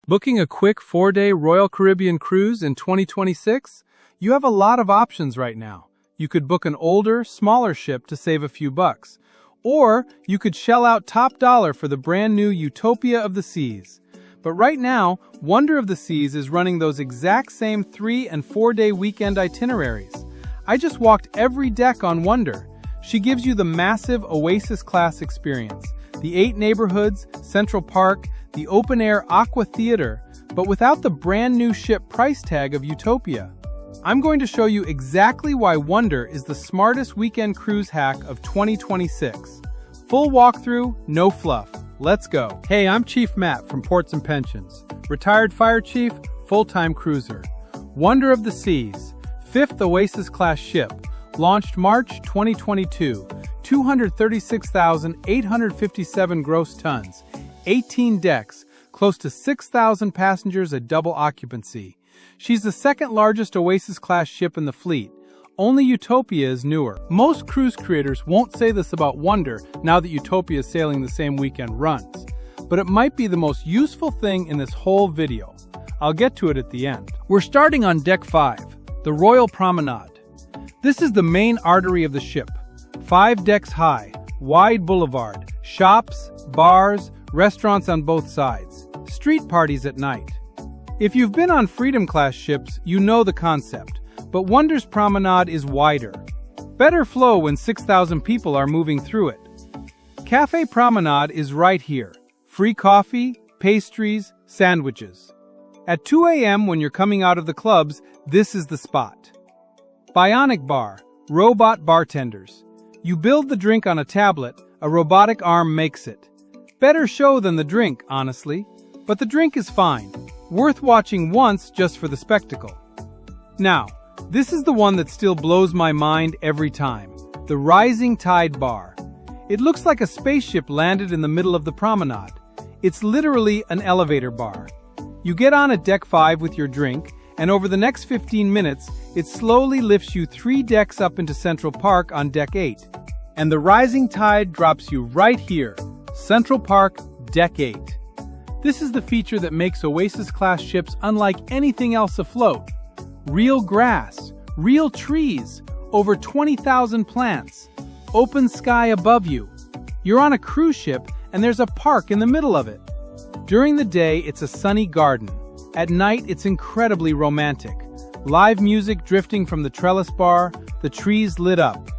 Booking a quick 4-day Royal Caribbean cruise in 2026? You have a lot of options right now. You could book an older, smaller ship to save a few bucks. Or you could shell out top dollar for the brand new Utopia of the Seas. But right now, Wonder of the Seas is running those exact same 3- and 4-day weekend itineraries. I just walked every deck on Wonder. She gives you the massive Oasis-class experience, the 8 neighborhoods, Central Park, the open-air Aqua Theater, but without the brand-new ship price tag of Utopia. I'm going to show you exactly why Wonder is the smartest weekend cruise hack of 2026. Full walkthrough, no fluff. Let's go. Hey, I'm Chief Matt from Ports and Pensions. Retired fire chief, full-time cruiser. Wonder of the Seas, 5th Oasis-class ship, launched March 2022, 236,857 gross tons, 18 decks, close to 6,000 passengers at double occupancy. She's the second largest Oasis-class ship in the fleet. Only Utopia is newer. Most cruise creators won't say this about Wonder now that Utopia is sailing the same weekend runs. But it might be the most useful thing in this whole video. I'll get to it at the end. We're starting on Deck 5, the Royal Promenade. This is the main artery of the ship. 5 decks high, wide boulevard, shops, bars, restaurants on both sides, street parties at night. If you've been on Freedom-class ships, you know the concept, but Wonder's Promenade is wider. Better flow when 6,000 people are moving through it. Cafe Promenade is right here. Free coffee, pastries, sandwiches. At 2 a.m. when you're coming out of the clubs, this is the spot. Bionic Bar, robot bartenders. You build the drink on a tablet, a robotic arm makes it. Better show than the drink, honestly. But the drink is fine. Worth watching once just for the spectacle. Now, this is the one that still blows my mind every time. The Rising Tide Bar. It looks like a spaceship landed in the middle of the promenade. It's literally an elevator bar. You get on at Deck 5 with your drink, and over the next 15 minutes, it slowly lifts you 3 decks up into Central Park on Deck 8. And the Rising Tide drops you right here. Central Park, Deck 8. This is the feature that makes Oasis-class ships unlike anything else afloat. Real grass, real trees, over 20,000 plants, open sky above you. You're on a cruise ship and there's a park in the middle of it. During the day, it's a sunny garden. At night, it's incredibly romantic. Live music drifting from the trellis bar, the trees lit up.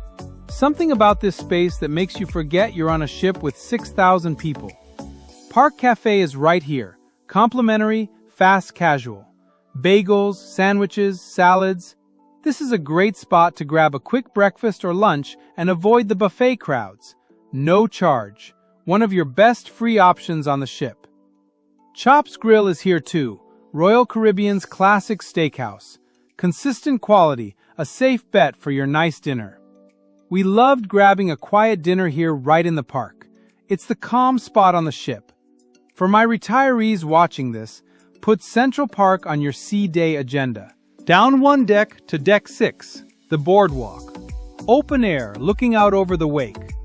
Something about this space that makes you forget you're on a ship with 6,000 people. Park Cafe is right here. Complimentary, fast casual. Bagels, sandwiches, salads. This is a great spot to grab a quick breakfast or lunch and avoid the buffet crowds. No charge. One of your best free options on the ship. Chops Grill is here too. Royal Caribbean's classic steakhouse. Consistent quality, a safe bet for your nice dinner. We loved grabbing a quiet dinner here right in the park. It's the calm spot on the ship. For my retirees watching this, put Central Park on your sea day agenda. Down 1 deck to Deck 6, the Boardwalk. Open air, looking out over the wake.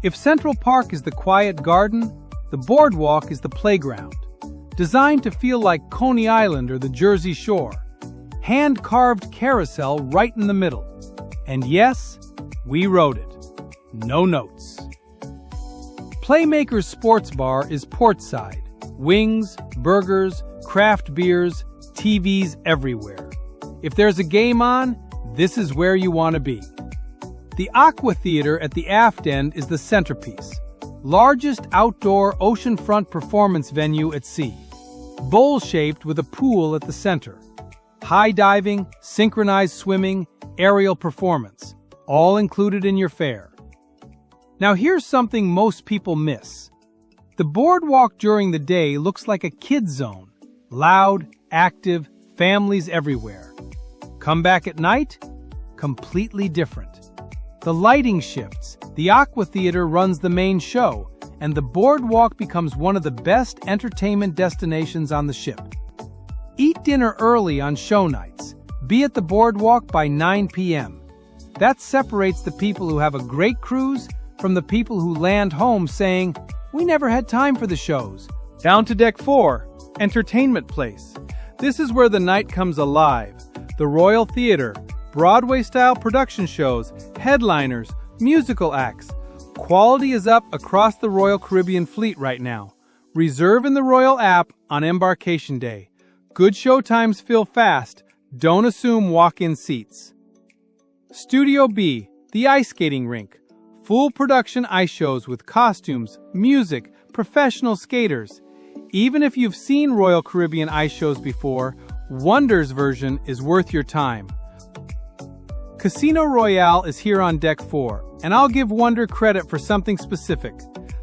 If Central Park is the quiet garden, the Boardwalk is the playground. Designed to feel like Coney Island or the Jersey Shore. Hand-carved carousel right in the middle. And yes, we wrote it. No notes. Playmaker's Sports Bar is portside. Wings, burgers, craft beers, TVs everywhere. If there's a game on, this is where you want to be. The Aqua Theater at the aft end is the centerpiece. Largest outdoor oceanfront performance venue at sea. Bowl-shaped with a pool at the center. High diving, synchronized swimming, aerial performance. All included in your fare. Now here's something most people miss. The boardwalk during the day looks like a kid's zone. Loud, active, families everywhere. Come back at night? Completely different. The lighting shifts, the Aqua Theater runs the main show, and the boardwalk becomes one of the best entertainment destinations on the ship. Eat dinner early on show nights. Be at the boardwalk by 9 p.m. That separates the people who have a great cruise from the people who land home saying, "We never had time for the shows." Down to Deck 4, Entertainment Place. This is where the night comes alive. The Royal Theater, Broadway-style production shows, headliners, musical acts. Quality is up across the Royal Caribbean fleet right now. Reserve in the Royal app on embarkation day. Good show times fill fast. Don't assume walk-in seats. Studio B, the ice skating rink. Full production ice shows with costumes, music, professional skaters. Even if you've seen Royal Caribbean ice shows before, Wonder's version is worth your time. Casino Royale is here on Deck 4, and I'll give Wonder credit for something specific.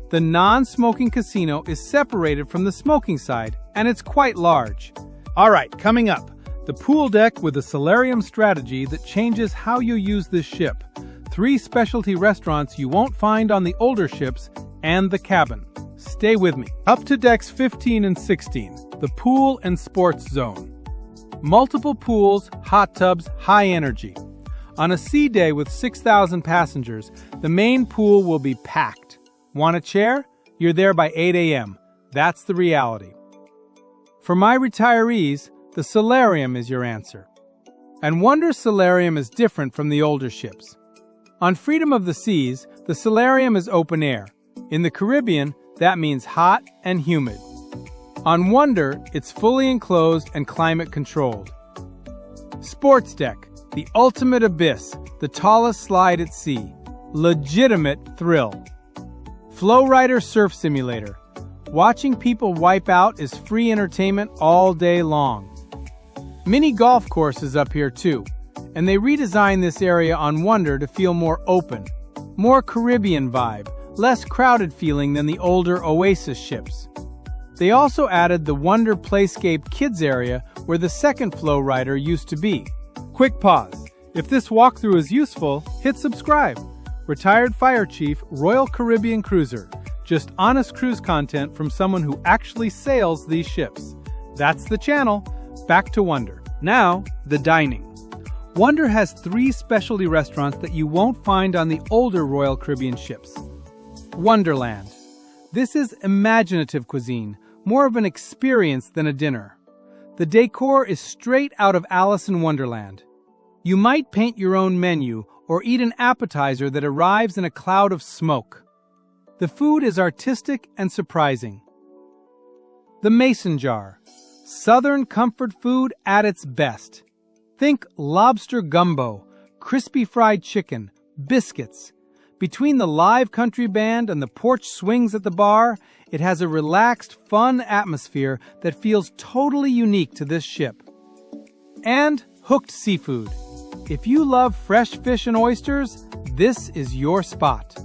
The non-smoking casino is separated from the smoking side, and it's quite large. Alright, coming up, the pool deck with a Solarium strategy that changes how you use this ship. 3 specialty restaurants you won't find on the older ships, and the cabin. Stay with me. Up to decks 15 and 16, the pool and sports zone. Multiple pools, hot tubs, high energy. On a sea day with 6,000 passengers, the main pool will be packed. Want a chair? You're there by 8 a.m. That's the reality. For my retirees, the Solarium is your answer. And Wonder's Solarium is different from the older ships. On Freedom of the Seas, the Solarium is open air. In the Caribbean, that means hot and humid. On Wonder, it's fully enclosed and climate controlled. Sports Deck, the ultimate abyss, the tallest slide at sea. Legitimate thrill. Flow Rider Surf Simulator. Watching people wipe out is free entertainment all day long. Mini golf course is up here too, and they redesigned this area on Wonder to feel more open, more Caribbean vibe, less crowded feeling than the older Oasis ships. They also added the Wonder Playscape Kids area where the second Flow Rider used to be. Quick pause. If this walkthrough is useful, hit subscribe. Retired Fire Chief, Royal Caribbean Cruiser. Just honest cruise content from someone who actually sails these ships. That's the channel. Back to Wonder. Now, the dining. Wonder has 3 specialty restaurants that you won't find on the older Royal Caribbean ships. Wonderland. This is imaginative cuisine, more of an experience than a dinner. The decor is straight out of Alice in Wonderland. You might paint your own menu or eat an appetizer that arrives in a cloud of smoke. The food is artistic and surprising. The Mason Jar. Southern comfort food at its best. Think lobster gumbo, crispy fried chicken, biscuits. Between the live country band and the porch swings at the bar, it has a relaxed, fun atmosphere that feels totally unique to this ship. And hooked seafood. If you love fresh fish and oysters, this is your spot.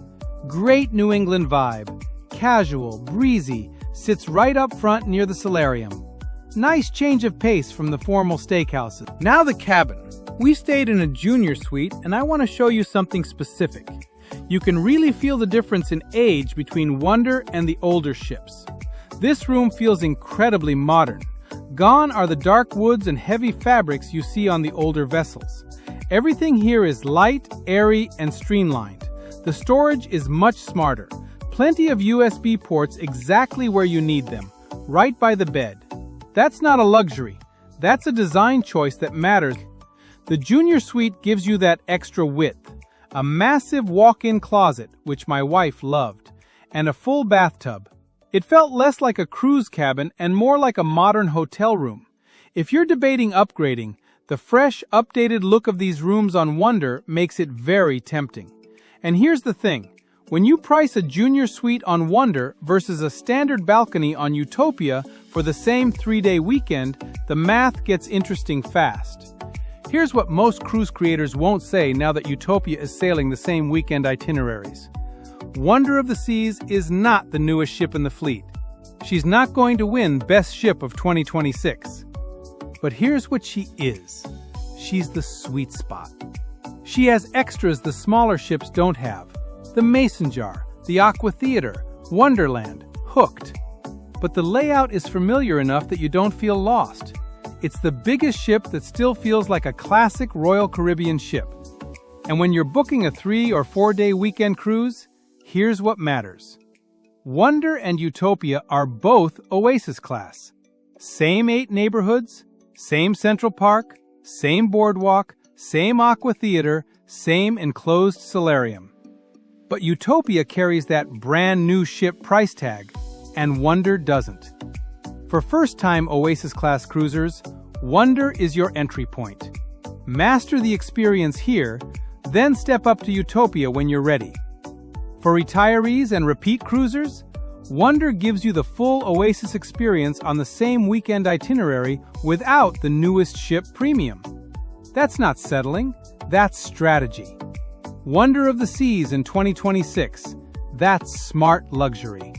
Great New England vibe. Casual, breezy, sits right up front near the Solarium. Nice change of pace from the formal steakhouses. Now the cabin. We stayed in a junior suite, and I want to show you something specific. You can really feel the difference in age between Wonder and the older ships. This room feels incredibly modern. Gone are the dark woods and heavy fabrics you see on the older vessels. Everything here is light, airy, and streamlined. The storage is much smarter. Plenty of USB ports exactly where you need them, right by the bed. That's not a luxury. That's a design choice that matters. The junior suite gives you that extra width. A massive walk-in closet, which my wife loved, and a full bathtub. It felt less like a cruise cabin and more like a modern hotel room. If you're debating upgrading, the fresh, updated look of these rooms on Wonder makes it very tempting. And here's the thing. When you price a junior suite on Wonder versus a standard balcony on Utopia for the same 3-day weekend, the math gets interesting fast. Here's what most cruise creators won't say now that Utopia is sailing the same weekend itineraries. Wonder of the Seas is not the newest ship in the fleet. She's not going to win Best Ship of 2026. But here's what she is. She's the sweet spot. She has extras the smaller ships don't have. The Mason Jar, the Aqua Theater, Wonderland, Hooked. But the layout is familiar enough that you don't feel lost. It's the biggest ship that still feels like a classic Royal Caribbean ship. And when you're booking a 3- or 4-day weekend cruise, here's what matters. Wonder and Utopia are both Oasis class. Same 8 neighborhoods, same Central Park, same Boardwalk, same Aqua Theater, same enclosed Solarium. But Utopia carries that brand new ship price tag, and Wonder doesn't. For first-time Oasis-class cruisers, Wonder is your entry point. Master the experience here, then step up to Utopia when you're ready. For retirees and repeat cruisers, Wonder gives you the full Oasis experience on the same weekend itinerary without the newest ship premium. That's not settling, that's strategy. Wonder of the Seas in 2026, that's smart luxury.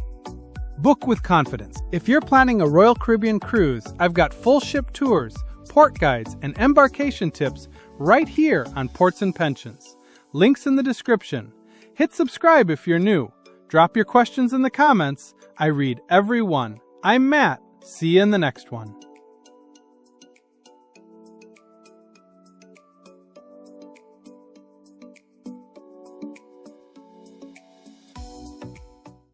Book with confidence. If you're planning a Royal Caribbean cruise, I've got full ship tours, port guides, and embarkation tips right here on Ports and Pensions. Links in the description. Hit subscribe if you're new. Drop your questions in the comments. I read every one. I'm Matt. See you in the next one.